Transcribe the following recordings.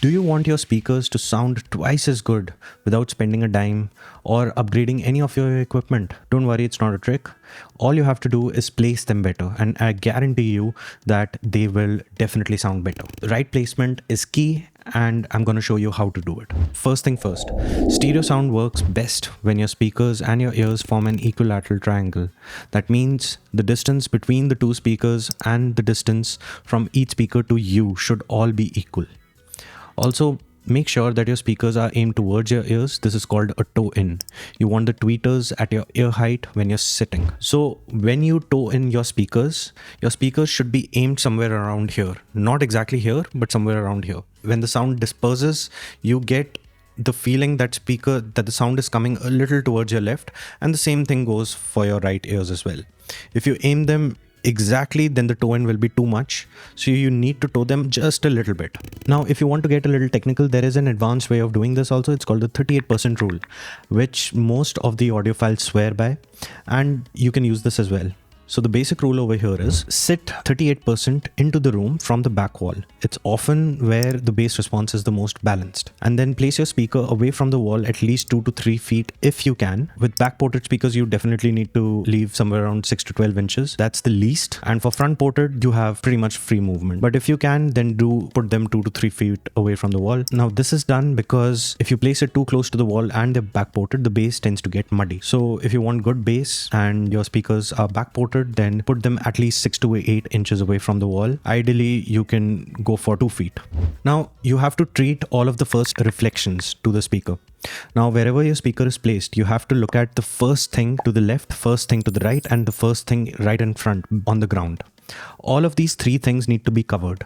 Do you want your speakers to sound twice as good without spending a dime or upgrading any of your equipment? Don't worry, it's not a trick. All you have to do is place them better, and I guarantee you that they will definitely sound better. The right placement is key, and I'm going to show you how to do it. First thing first, stereo sound works best when your speakers and your ears form an equilateral triangle. That means the distance between the two speakers and the distance from each speaker to you should all be equal. Also, make sure that your speakers are aimed towards your ears. This is called a toe in. You want the tweeters at your ear height when you're sitting. So when you toe in your speakers should be aimed somewhere around here. Not exactly here, but somewhere around here. When the sound disperses, you get the feeling that the sound is coming a little towards your left, and the same thing goes for your right ears as well. If you aim them exactly, then the toe in will be too much, so you need to toe them just a little bit. Now, if you want to get a little technical, there is an advanced way of doing this also. It's called the 38% rule, which most of the audiophiles swear by, and you can use this as well. So the basic rule over here is sit 38% into the room from the back wall. It's often where the bass response is the most balanced. And then place your speaker away from the wall at least 2 to 3 feet if you can. With back-ported speakers, you definitely need to leave somewhere around 6 to 12 inches. That's the least. And for front-ported, you have pretty much free movement. But if you can, then do put them 2 to 3 feet away from the wall. Now, this is done because if you place it too close to the wall and they're back-ported, the bass tends to get muddy. So if you want good bass and your speakers are back-ported, then put them at least 6 to 8 inches away from the wall. Ideally, you can go for 2 feet. Now, you have to treat all of the first reflections to the speaker. Now, wherever your speaker is placed, you have to look at the first thing to the left, first thing to the right, and the first thing right in front on the ground. All of these 3 things need to be covered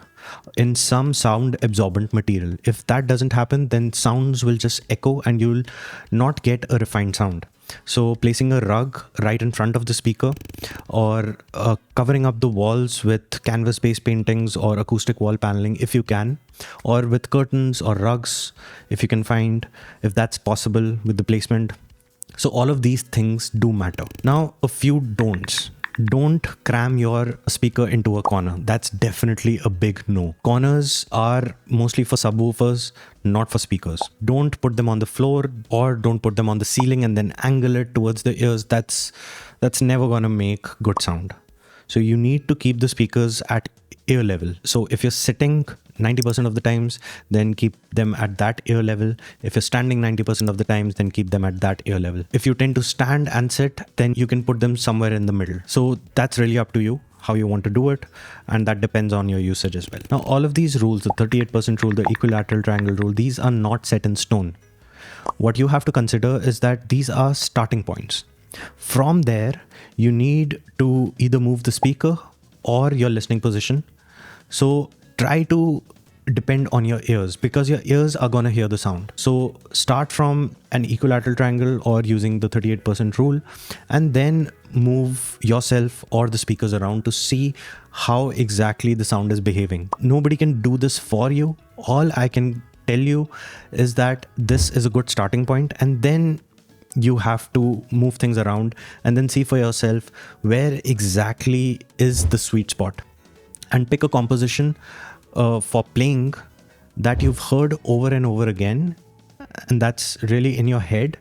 in some sound absorbent material. If that doesn't happen, then sounds will just echo and you'll not get a refined sound. So placing a rug right in front of the speaker, or covering up the walls with canvas-based paintings or acoustic wall paneling if you can, or with curtains or rugs if you can find, if that's possible with the placement. So all of these things do matter. Now, a few don'ts. Don't cram your speaker into a corner. That's definitely a big no. Corners are mostly for subwoofers, not for speakers. Don't put them on the floor, or don't put them on the ceiling and then angle it towards the ears. That's never gonna make good sound. So you need to keep the speakers at ear level. So if you're sitting 90% of the times, then keep them at that ear level. If you're standing 90% of the times, then keep them at that ear level. If you tend to stand and sit, then you can put them somewhere in the middle. So that's really up to you how you want to do it, and that depends on your usage as well. Now, all of these rules, the 38% rule, the equilateral triangle rule, these are not set in stone. What you have to consider is that these are starting points. From there, you need to either move the speaker or your listening position. So try to depend on your ears, because your ears are going to hear the sound. So start from an equilateral triangle or using the 38% rule, and then move yourself or the speakers around to see how exactly the sound is behaving. Nobody can do this for you. All I can tell you is that this is a good starting point, and then you have to move things around and then see for yourself where exactly is the sweet spot, and pick a composition for playing that you've heard over and over again, and that's really in your head,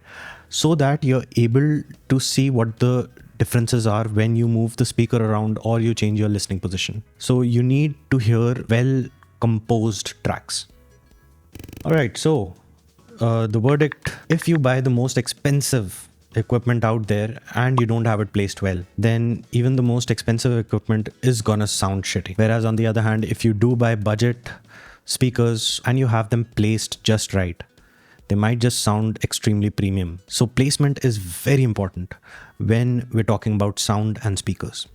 so that you're able to see what the differences are when you move the speaker around or you change your listening position. So you need to hear well composed tracks. All right, so the verdict: if you buy the most expensive equipment out there and you don't have it placed well, then even the most expensive equipment is gonna sound shitty. Whereas on the other hand, if you do buy budget speakers and you have them placed just right, they might just sound extremely premium. So placement is very important when we're talking about sound and speakers.